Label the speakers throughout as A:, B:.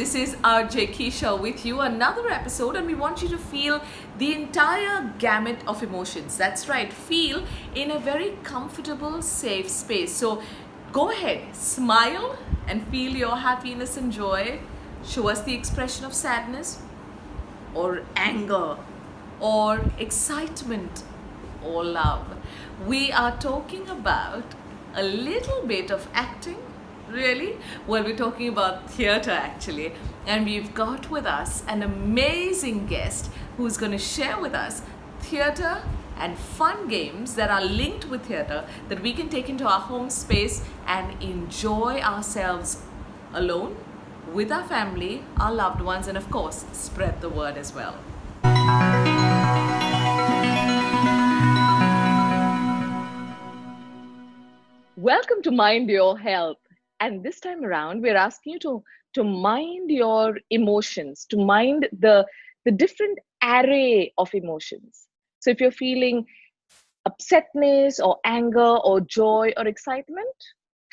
A: This is RJ Keisha with you, another episode, and we want you to feel the entire gamut of emotions. That's right, feel in a very comfortable, safe space. So go ahead, smile and feel your happiness and joy. Show us the expression of sadness or anger or excitement or love. We are talking about a little bit of acting. Really? Well, we're talking about theatre actually, and we've got with us an amazing guest who's going to share with us theatre and fun games that are linked with theatre that we can take into our home space and enjoy ourselves alone, with our family, our loved ones, and of course, spread the word as well. Welcome to Mind Your Health. And this time around, we're asking you to mind your emotions, to mind the different array of emotions. So if you're feeling upsetness or anger or joy or excitement,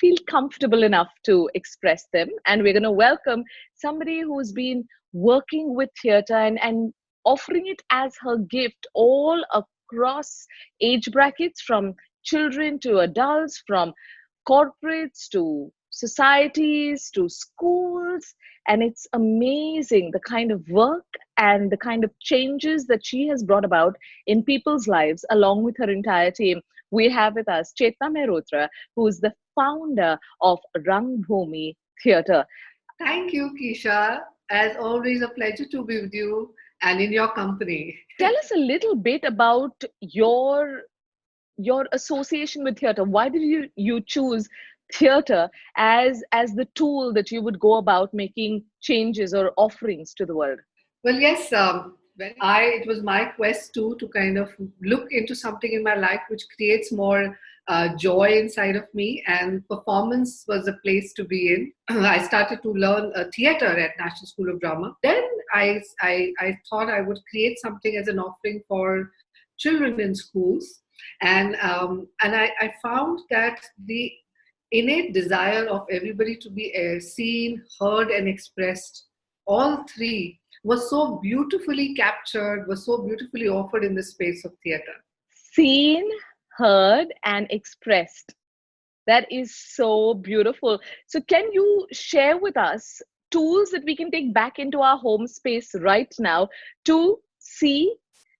A: feel comfortable enough to express them. And we're going to welcome somebody who's been working with theatre and offering it as her gift all across age brackets, from children to adults, from corporates to societies to schools. And it's amazing the kind of work and the kind of changes that she has brought about in people's lives along with her entire team. We have with us Chetna Mehrotra, who is the founder of Rangbhoomi Theatre.
B: Thank you, Keisha. As always, a pleasure to be with you and in your company.
A: Tell us a little bit about your association with theatre. Why did you choose theatre as the tool that you would go about making changes or offerings to the world?
B: Well, yes, it was my quest too to kind of look into something in my life which creates more joy inside of me, and performance was a place to be in. I started to learn theatre at National School of Drama. Then I thought I would create something as an offering for children in schools, and I found that the innate desire of everybody to be seen, heard, and expressed, all three, was so beautifully captured, was so beautifully offered in the space of theatre.
A: Seen, heard, and expressed. That is so beautiful. So, can you share with us tools that we can take back into our home space right now to see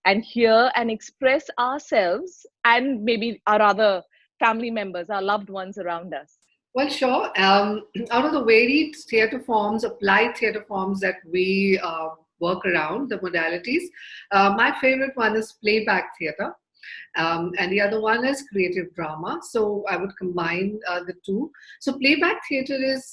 A: and hear and express ourselves and maybe our other family members, our loved ones around us?
B: Well, sure. Out of the varied theatre forms, applied theatre forms that we work around, the modalities, my favorite one is playback theatre. And the other one is creative drama. So I would combine the two. So playback theatre is,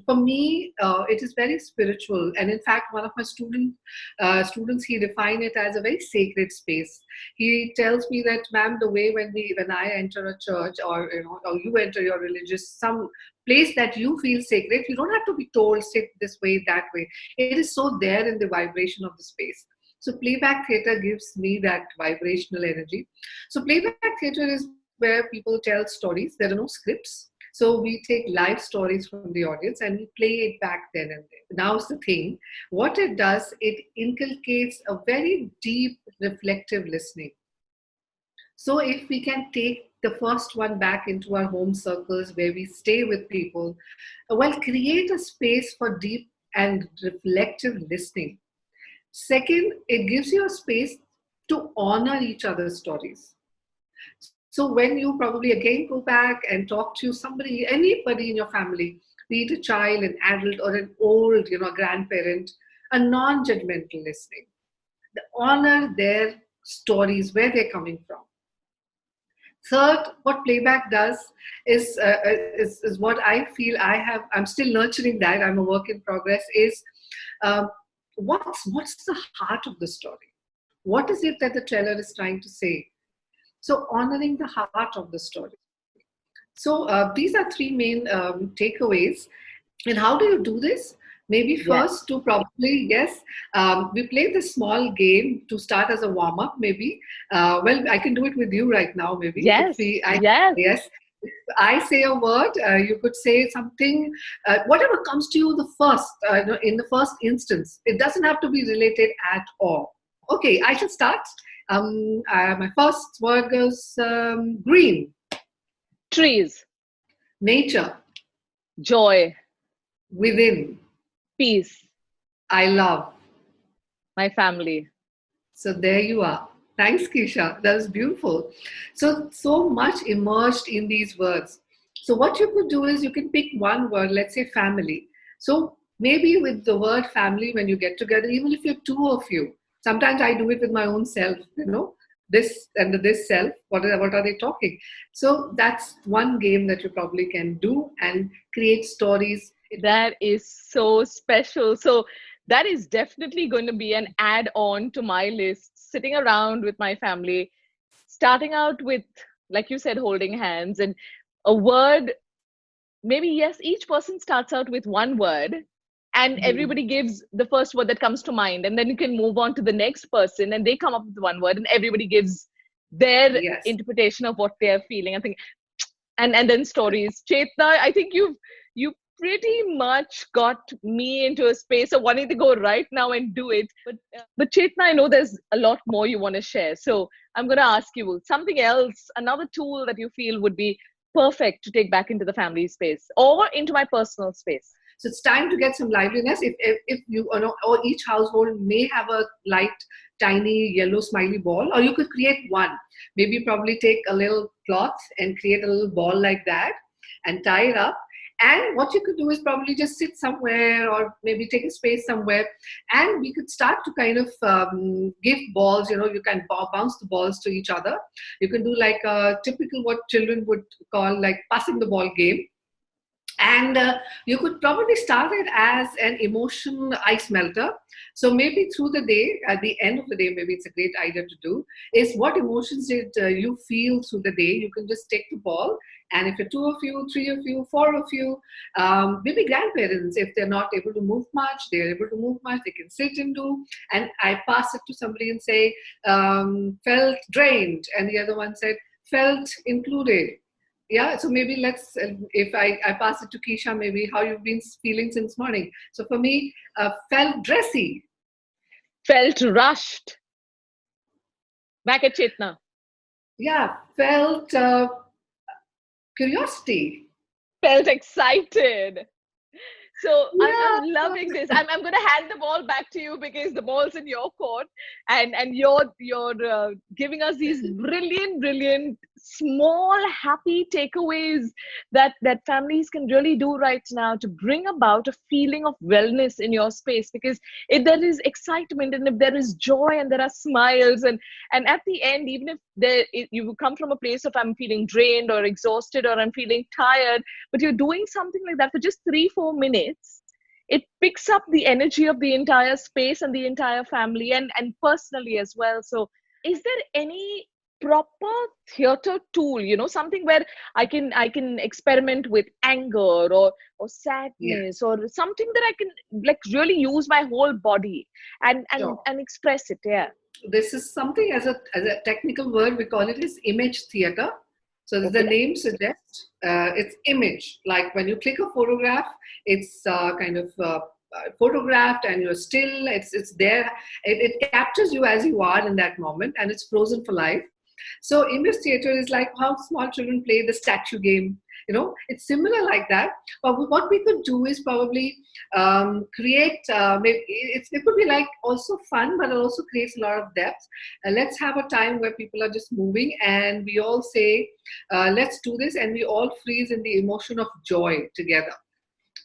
B: for me, it is very spiritual. And in fact, one of my students, he defined it as a very sacred space. He tells me that, ma'am, the way when I enter a church, or or you enter your religious some place that you feel sacred, you don't have to be told sit this way, that way. It is so there in the vibration of the space. So playback theatre gives me that vibrational energy. So playback theatre is where people tell stories. There are no scripts. So we take live stories from the audience and we play it back then and there. Now's the thing. What it does, it inculcates a very deep, reflective listening. So if we can take the first one back into our home circles where we stay with people, well, create a space for deep and reflective listening. Second, it gives you a space to honor each other's stories. So when you probably again go back and talk to somebody, anybody in your family, be it a child, an adult, or an old, grandparent, a non-judgmental listening. Honor their stories, where they're coming from. Third, what playback does is what I feel I'm still nurturing that. I'm a work in progress. Is what's the heart of the story? What is it that the teller is trying to say? So honoring the heart of the story. So these are three main takeaways. And how do you do this? Maybe first to probably, yes, we play this small game to start as a warm up, maybe. Well, I can do it with you right now, maybe.
A: Yes.
B: Yes. I say a word, you could say something, whatever comes to you the first, in the first instance. It doesn't have to be related at all. Okay, I shall start. My first word goes green,
A: Trees,
B: nature,
A: joy,
B: within,
A: peace,
B: I love.
A: my family.
B: So there you are. Thanks, Kisha. That was beautiful. So much immersed in these words. So what you could do is you can pick one word, let's say family. So maybe with the word family, when you get together, even if you're two of you, sometimes I do it with my own self, this and this self, what are they talking? So that's one game that you probably can do and create stories.
A: That is so special. So that is definitely going to be an add-on to my list, sitting around with my family, starting out with, like you said, holding hands and a word. Maybe, yes, each person starts out with one word and
B: Mhm.
A: everybody gives the first word that comes to mind. And then you can move on to the next person and they come up with one word and everybody gives their
B: Yes.
A: interpretation of what they're feeling. I think and then stories. Chetna, I think you pretty much got me into a space of wanting to go right now and do it. But Chetna, I know there's a lot more you want to share. So I'm going to ask you something else, another tool that you feel would be perfect to take back into the family space or into my personal space.
B: So it's time to get some liveliness. If you know, or each household may have a light, tiny yellow smiley ball, or you could create one. Maybe probably take a little cloth and create a little ball like that and tie it up. And what you could do is probably just sit somewhere or maybe take a space somewhere, and we could start to kind of give balls. You can bounce the balls to each other. You can do like a typical what children would call like passing the ball game, and you could probably start it as an emotion ice melter. So maybe through the day, at the end of the day, maybe it's a great idea to do is what emotions did you feel through the day. You can just take the ball, and if you're two of you, three of you, four of you, maybe grandparents, if they're not able to move much, they're able to move much, they can sit and do. And I pass it to somebody and say, felt drained, and the other one said felt included. Yeah, so maybe let's, if I pass it to Keisha, maybe how you've been feeling since morning. So for me, felt dressy.
A: Felt rushed. Back at Chetna.
B: Yeah, felt curiosity.
A: Felt excited. So I'm
B: Yeah.
A: loving this. I'm going to hand the ball back to you because the ball's in your court, and you're giving us these brilliant small happy takeaways that families can really do right now to bring about a feeling of wellness in your space. Because if there is excitement and if there is joy and there are smiles and at the end, even if you come from a place of I'm feeling drained or exhausted or I'm feeling tired, but you're doing something like that for just 3-4 minutes, it picks up the energy of the entire space and the entire family and personally as well. So is there any proper theater tool, something where I can experiment with anger or
B: Yeah,
A: sadness or something that I can like really use my whole body and and
B: sure.
A: and express it? Yeah.
B: This is something, as a technical word, we call it is image theater. So as the
A: Okay.
B: name suggests, it's image. Like when you click a photograph, it's kind of photographed and you're still, it's there. It captures you as you are in that moment, and it's frozen for life. So image theater is like how small children play the statue game. It's similar like that. But what we could do is probably create. Maybe it could be like also fun, but it also creates a lot of depth. Let's have a time where people are just moving, and we all say, "Let's do this," and we all freeze in the emotion of joy together.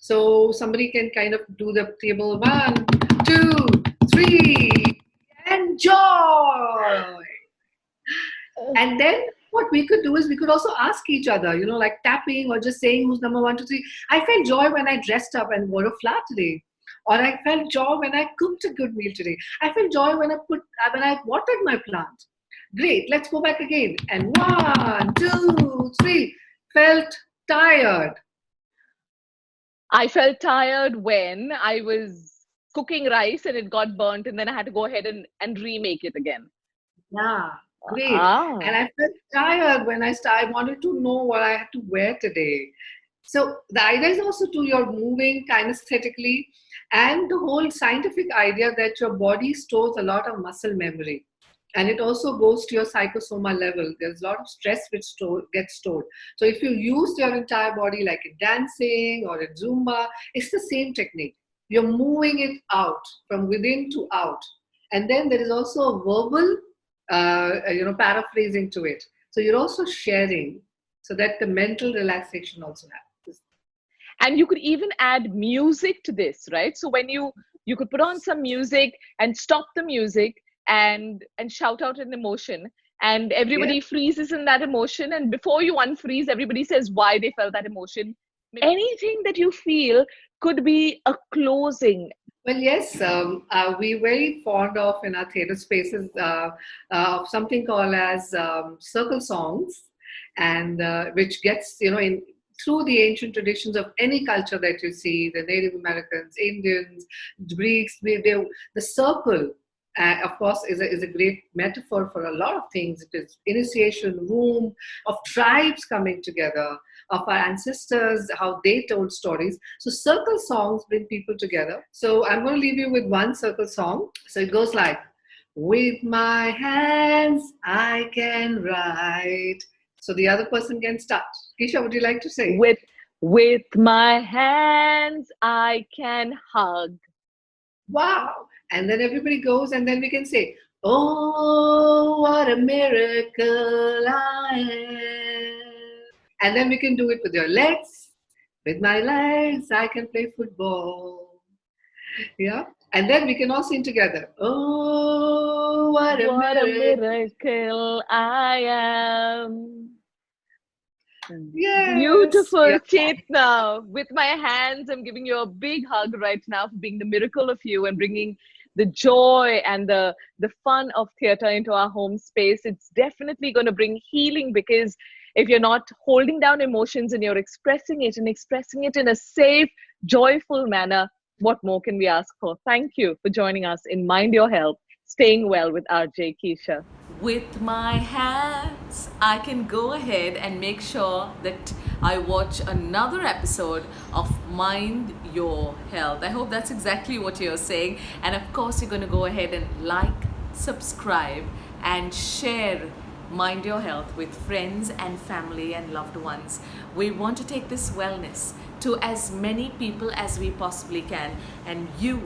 B: So somebody can kind of do the table 1, 2, 3, enjoy. And then what we could do is we could also ask each other, like tapping or just saying who's number 1, 2, 3. I felt joy when I dressed up and wore a flower today. Or I felt joy when I cooked a good meal today. I felt joy when I watered my plant. Great, let's go back again. And 1, 2, 3, felt tired.
A: I felt tired when I was cooking rice and it got burnt, and then I had to go ahead and remake it again.
B: Yeah. Great.
A: Ah,
B: And I felt tired when I wanted to know what I had to wear today. So the idea is also to you're moving kinesthetically, and the whole scientific idea that your body stores a lot of muscle memory. And it also goes to your psychosoma level. There's a lot of stress which gets stored. So if you use your entire body like in dancing or in Zumba, it's the same technique. You're moving it out from within to out. And then there is also a verbal, paraphrasing to it. So you're also sharing so that the mental relaxation also happens.
A: and you could even add music to this, right? So when you could put on some music and stop the music and shout out an emotion, and
B: Yeah.
A: everybody freezes in that emotion, and before you unfreeze, everybody says why they felt that emotion. Anything that you feel could be a closing.
B: Well, yes, we're very fond of in our theatre spaces of something called as circle songs, and which gets in through the ancient traditions of any culture that you see, the Native Americans, Indians, Greeks, the circle. Of course, is a great metaphor for a lot of things. It is initiation room of tribes coming together, of our ancestors, how they told stories. So circle songs bring people together. So I'm going to leave you with one circle song. So it goes like, with my hands I can write. So the other person can start. Kisha, would you like to say?
A: With my hands I can hug.
B: Wow. And then everybody goes, and then we can say, oh, what a miracle I am. And then we can do it with your legs. With my legs, I can play football. Yeah. And then we can all sing together. Oh, what a
A: What a
B: miracle.
A: miracle I am.
B: Yes.
A: Beautiful,
B: Yeah.
A: Chetna. With my hands, I'm giving you a big hug right now for being the miracle of you and bringing the joy and the fun of theater into our home space. It's definitely going to bring healing, because if you're not holding down emotions and you're expressing it and expressing it in a safe, joyful manner, what more can we ask for? Thank you for joining us in Mind Your Health, Staying Well with RJ Keisha.
C: With my hands, I can go ahead and make sure that I watch another episode of Mind Your Health. I hope that's exactly what you're saying. And of course, you're going to go ahead and like, subscribe, and share Mind Your Health with friends and family and loved ones. We want to take this wellness to as many people as we possibly can, and you're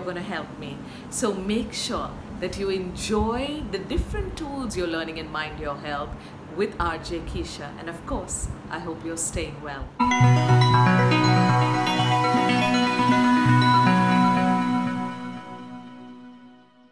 C: going to help me. So make sure that you enjoy the different tools you're learning in Mind Your Health with RJ Keisha. And of course, I hope you're staying well.